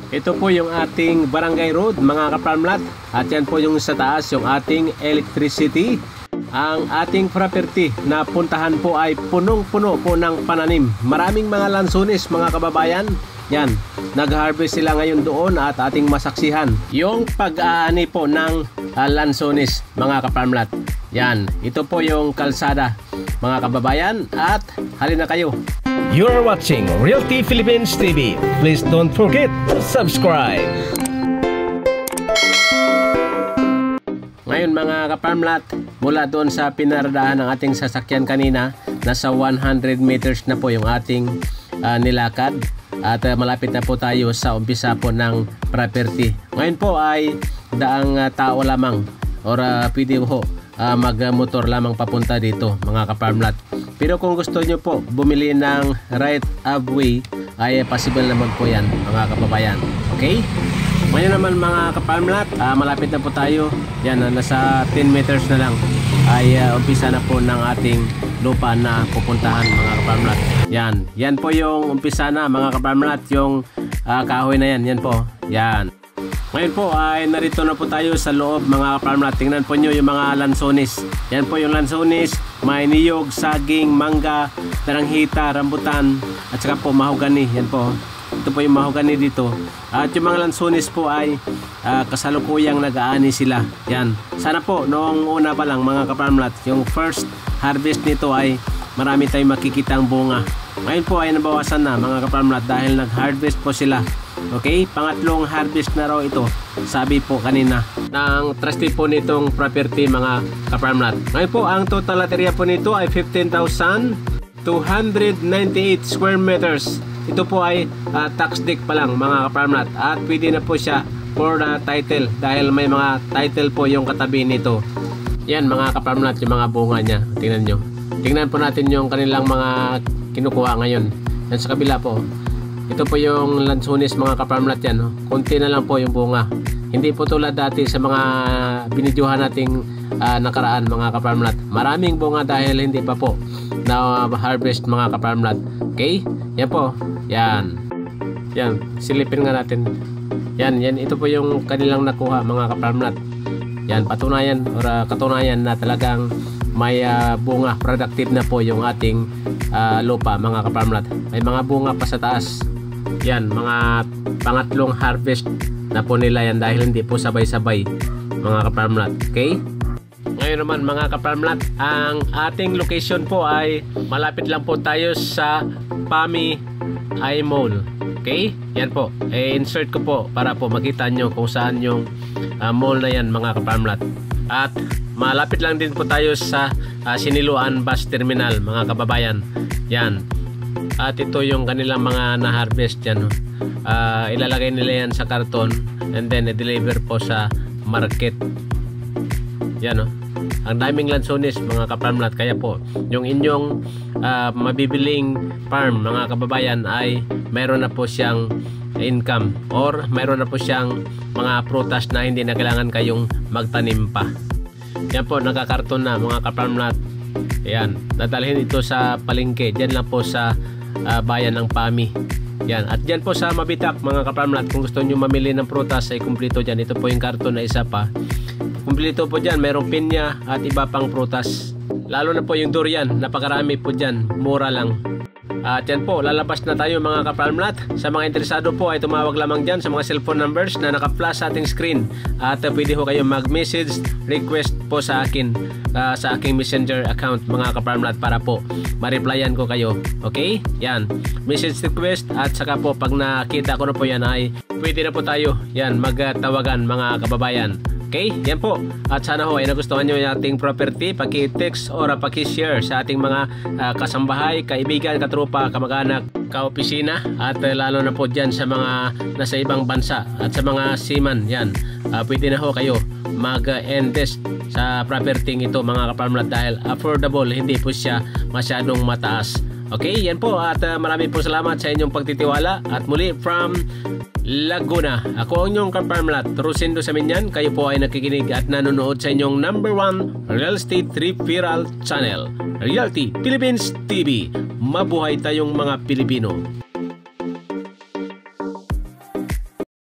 Ito po yung ating barangay road mga kaparmlat. At yan po yung sa taas yung ating electricity. Ang ating property na puntahan po ay punong-puno po ng pananim. Maraming mga lansones mga kababayan. Yan, nag-harvest sila ngayon doon at ating masaksihan yung pag-aani po ng lansones mga kaparmlat. Yan, ito po yung kalsada mga kababayan at halina kayo. You're watching Realty Philippines TV. Please don't forget to subscribe. Ngayon mga kaparmlat, mula doon sa pinaradahan ng ating sasakyan kanina, nasa 100 meters na po yung ating nilakad at malapit na po tayo sa umpisa po ng property. Ngayon po ay daang tao lamang or pwede po mag-motor lamang papunta dito mga kaparmlat. Pero kung gusto nyo po bumili ng right of way ay possible naman po yan mga kababayan. Okay? Ngayon naman mga kaparmlat, malapit na po tayo. Yan, nasa 10 meters na lang ay umpisa na po ng ating lupa na pupuntahan mga kaparmlat. Yan po yung umpisa na mga kaparmlat, yung kahoy na yan, yan po. Yan. Ngayon po ay narito na po tayo sa loob mga kaparmlat. Tingnan po nyo yung mga lansones. Yan po yung lansones, may niyog, saging, mangga, daranghita, rambutan at saka po mahogani. Yan po. Ito po yung mahogani dito. At yung mga lansones po ay kasalukuyang nag-aani sila. Yan. Sana po noong una pa lang mga kaparmlat, yung first harvest nito ay marami tayong makikitang bunga. Ngayon po ay nabawasan na mga kaparmlat dahil nag-harvest po sila. Okay, pangatlong harvest na raw ito, sabi po kanina ng trustee po nitong property mga kaparmlat. Ngayon po ang total lot area po nito ay 15,298 square meters. Ito po ay tax deed pa lang mga kaparmlat at pwede na po siya for the title dahil may mga title po yung katabi nito. Yan mga kaparmlat yung mga bunga niya. Tingnan nyo. Tingnan po natin yung kanilang mga kinukuha ngayon. Yan sa kabila po. Ito po yung lansones mga kaparmlat yan. No? Kunti na lang po yung bunga. Hindi po tulad dati sa mga binidyohan nating nakaraan mga kaparmlat. Maraming bunga dahil hindi pa po na harvest mga kaparmlat. Okay? Yan po. Yan. Yan. Silipin nga natin. Yan. Ito po yung kanilang nakuha mga kaparmlat. Yan. Patunayan or katunayan na talagang may bunga. Productive na po yung ating lupa mga kaparmlat. May mga bunga pa sa taas. Yan. Mga pangatlong harvest na po nila yan dahil hindi po sabay-sabay mga kaparmlat. Okay? Ngayon naman mga kaparmlat, ang ating location po ay malapit lang po tayo sa PAMI I Mall. Okay? Yan po. Insert ko po para po makita nyo kung saan yung mall na yan mga kaparmlat. At malapit lang din po tayo sa Siniluan Bus Terminal mga kababayan. Yan. At ito yung kanilang mga na-harvest yan. Ilalagay nila yan sa karton and then i-deliver po sa market. Yan o. Ang daming lansones mga kaparmlat. Kaya po yung inyong mabibiling farm mga kababayan ay mayroon na po siyang income or mayroon na po siyang mga prutas na hindi na kailangan kayong magtanim pa. Yan po, nakakarton na mga kaparmlat. Yan, nadalhin ito sa palengke. Diyan lang po sa bayan ng PAMI. Yan, at diyan po sa Mabitak mga kaparmlat, kung gusto nyo mamili ng prutas ay kumplito dyan. Ito po yung karton na isa pa. Kumplito po dyan, mayroong pinya at iba pang prutas. Lalo na po yung durian, napakarami po dyan, mura lang. At yan po, lalabas na tayo mga kaparmlat. Sa mga interesado po ay tumawag lamang dyan sa mga cellphone numbers na naka-flash sa ating screen. At pwede ho kayo mag-message request po sa akin sa aking messenger account mga kaparmlat para po ma-replyan ko kayo. Okay? Yan. Message request at saka po pag nakita ko na po yan ay pwede na po tayo yan magtawagan mga kababayan. Okay, yan po. At sana ho ay nagustuhan nyo yung ating property. Paki-text or paki-share sa ating mga kasambahay, kaibigan, katropa, kamag-anak, kaopisina. At lalo na po dyan sa mga nasa ibang bansa at sa mga seaman. Yan, pwede na ho kayo mag-invest sa property ito mga kaparmlat dahil affordable, hindi po siya masyadong mataas. Okay, yan po. At marami po salamat sa inyong pagtitiwala. At muli from Laguna, ako ang inyong kaparmlat, Rosendo Saminyan. Kayo po ay nakikinig at nanonood sa inyong #1 Real Estate Referral Channel, Realty Philippines TV. Mabuhay tayong mga Pilipino.